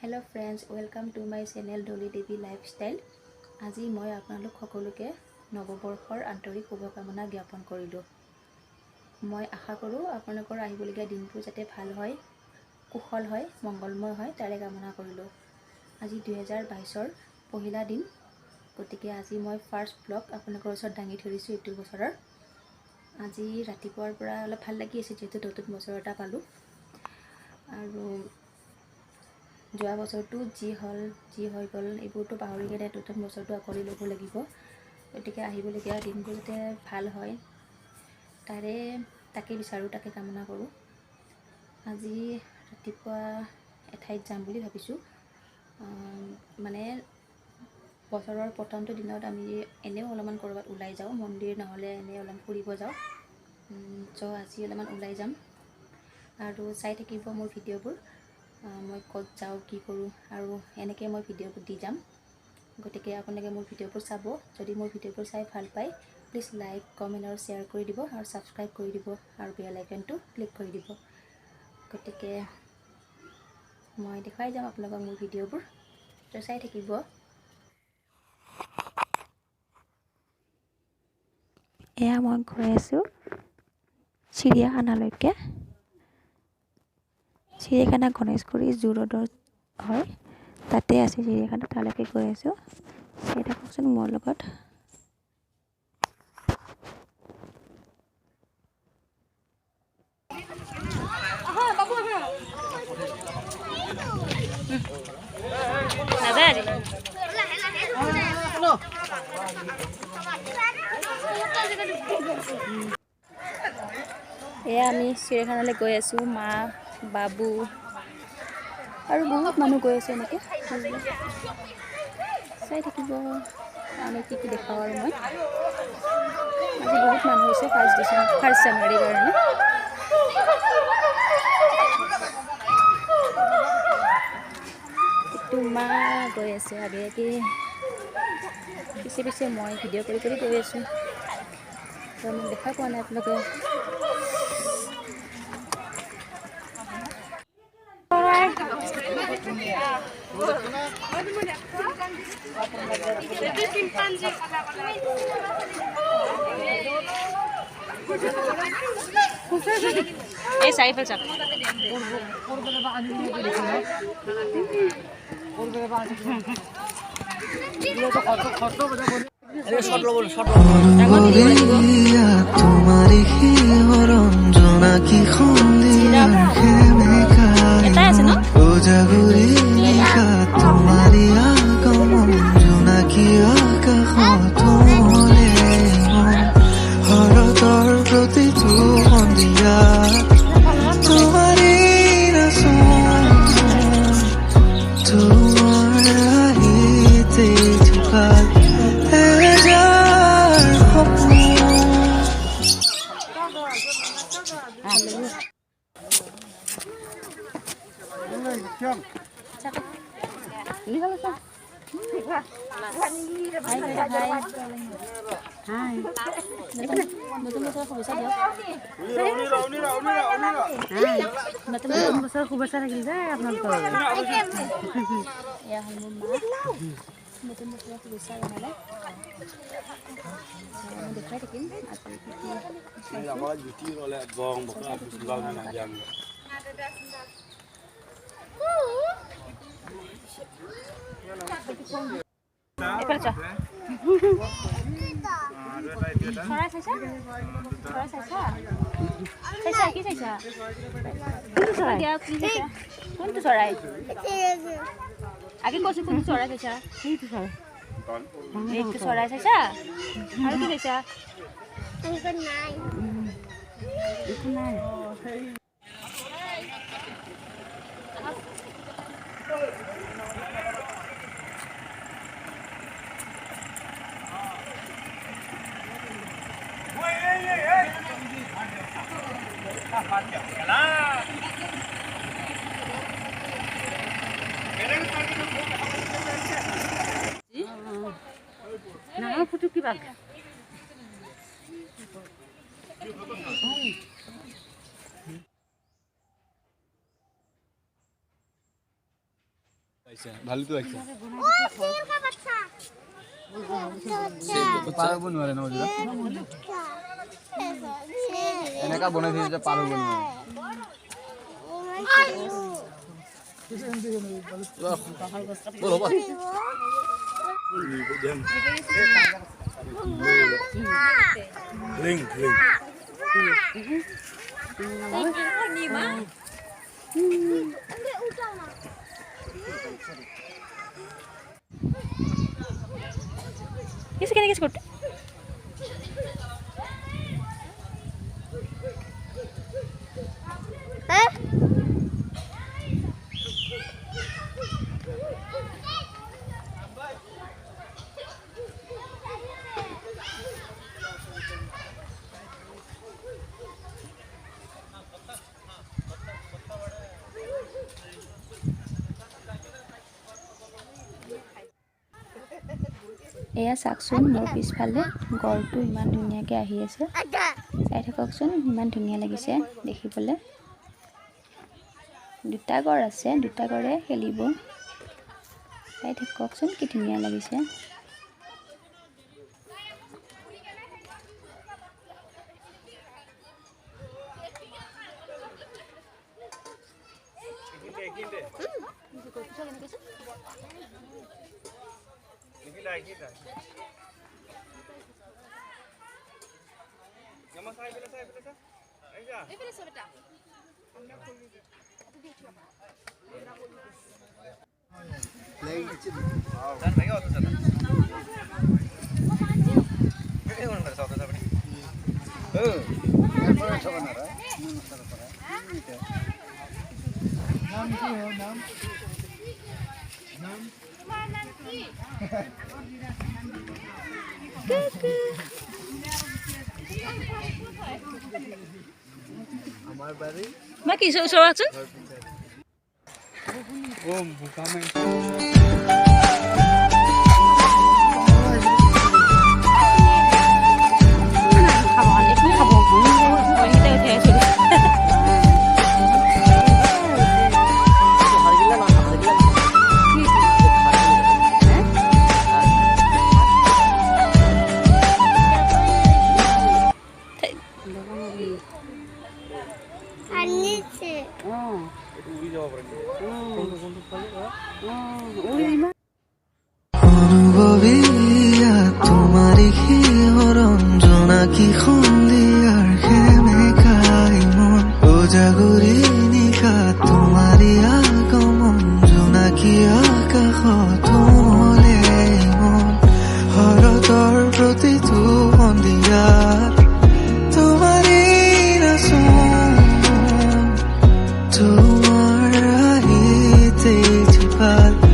Hello friends, welcome to my channel Dolly Devi lifestyle. आज मैं आपलोक सकलोके नवबर्षर आंतरिक शुभकामना ज्ञापन करिलो। मैं आशा करूँ आपलोकर आहिबलगिया दिनটো जाते भाल हय, कुशल हय, मंगलमय हय तारे कामना करिलो। आज 2022 पहिला दिन, गतिके आज मैं फार्स्ट ब्लग आपलोकर ओसर दाঙी धरिছো एटु बছৰৰ। आज रातिपुৱাৰ পৰা অলপ ভাল লাগি আছে যেহেতু নতুন বছৰ এটা পালো। আৰু যোৱা বছৰটো যি হৈ গ'ল এইবোৰটো পাহৰি গ'লে নতুন বছৰটো আকৰি ল'ব লাগিব। গতিকে আহিবলগীয়া দিনবোৰ যাতে ভাল হয় তাকে বিচাৰোঁ, তাকে কামনা কৰোঁ। আজি ৰাতিপুৱা এঠাইত যাম বুলি ভাবিছোঁ। মানে বছৰৰ প্ৰথমটো দিনত আমি এনেও অলপমান ক'ৰবাত ওলাই যাওঁ, মন্দিৰ নহ'লে এনে অলপমান ফুৰিব যাওঁ। চ' আজি অলপমান ওলাই যাম আৰু চাই থাকিব মোৰ ভিডিঅ'বোৰ। मैं कत जाऊँ कि करूँ और एनेके मैं भिडिओ दी जाम। गति के आपलोके मोर भिडिओ चाब, जदि मोर भिडिओ चाई भल पाए प्लिज लाइक कमेन्ट और शेयर कर दी और सब्सक्राइब कर दी और बेल आइकनটো क्लिक कर दी। गति के मैं देखुवाई जाम आपलोকক मोर भिडिओ तो चाई থাকিব। एया मैं गई आছোঁ चिड़ियाखानाলৈকে। चिड़ियाखाना गणेशगुरी जू रोडर है, ताते আছে चिड़ियाखाना, ताলৈকে गई आছোঁ। চাই থাককচোন মোৰ লগত। এয়া আমি চিড়িয়াখানালৈ গৈ আছোঁ, মা বাবু আৰু বহুত মানুহ গৈ আছে। এনেকৈ চাই থাকিব আমি কি দেখাওঁ। আৰু মই আজি বহুত মানুহ হৈছে ফাৰ্ষ্ট জানুৱাৰীৰ কাৰণে। এইটো মা গৈ আছে আগে আগে, পিছে পিছে মই ভিডিঅ' কৰি গৈ আছোঁ। তো মোক দেখা পোৱা নাই আপোনালোকে। এই চাইফে চাক নতুন বছৰ শুভেচ্ছা থাকিল যে আপোনালোকৰ। এয়া হ'ল মোৰ মা, নতুন বছৰৰ শুভেচ্ছা জনালে। মই দেখাই থাকিম চৰাই চাইছা? চৰাই চাইছা? চাইছা কি চাইছা? কোনটো চৰাই? আগে কৈছোঁ কোনটো চৰাই চাইছা? সেইটো চৰাই। এইটো চৰাই চাইছা? আৰু কি চাইছা? একো নাই। Nah, foto ki bag. ভালো তো আছে পারব নোৱাৰে ন ওজুৰা এনেকা বনাই দিছে যে পাৰব নোৱাৰে Ini sekian sekut. এয়া চাকচোন মোৰ পিছফালে গড়টো ইমান ধুনীয়াকৈ আহি আছে চাই থাককচোন ইমান ধুনীয়া লাগিছে দেখিবলৈ দুটা গড় আছে দুটা গড়ে খেলিব চাই থাককচোন কি ধুনীয়া লাগিছে Mak kisah usul action? buka main তোমারি রঞ্জনা কি সন্ধিয়ার খেমেকাই মন ওজাগুৰি নিশা তোমাৰি আগমন জোনাকী আকাশত মলে মন শৰতৰ প্ৰতিটো সন্ধিয়াত তোমাৰি নাচন তোমাৰ আহিতে থিপাত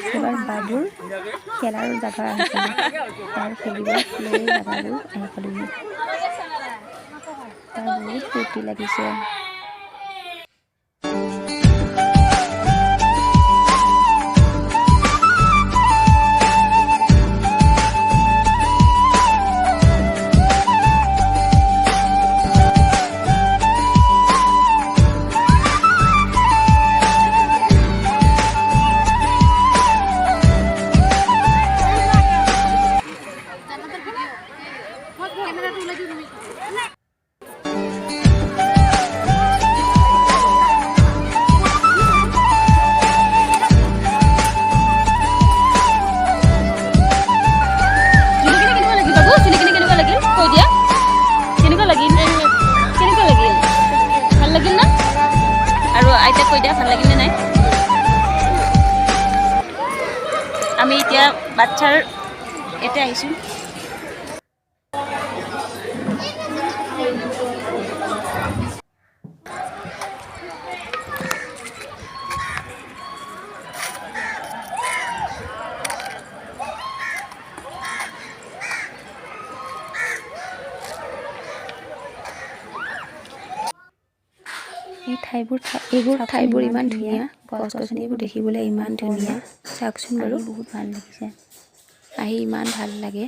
এবাৰ বাবুৰ খেলাৰ জায়গা আছে তাৰ খেলিব জায়গাবোৰ আহিব তাৰ বহুত ফূৰ্তি লাগিছে কৈ দিয়া ভাল লাগিলে নাই আমি এতিয়া বাচ্চাৰ এটা আহিছোঁ এইবোৰ ঠাইবোৰ ইমান ধুনীয়া গছ-গছনিবোৰ দেখিবলৈ ইমান ধুনীয়া চাওকচোন বাৰু বহুত ভাল লাগিছে আহি ইমান ভাল লাগে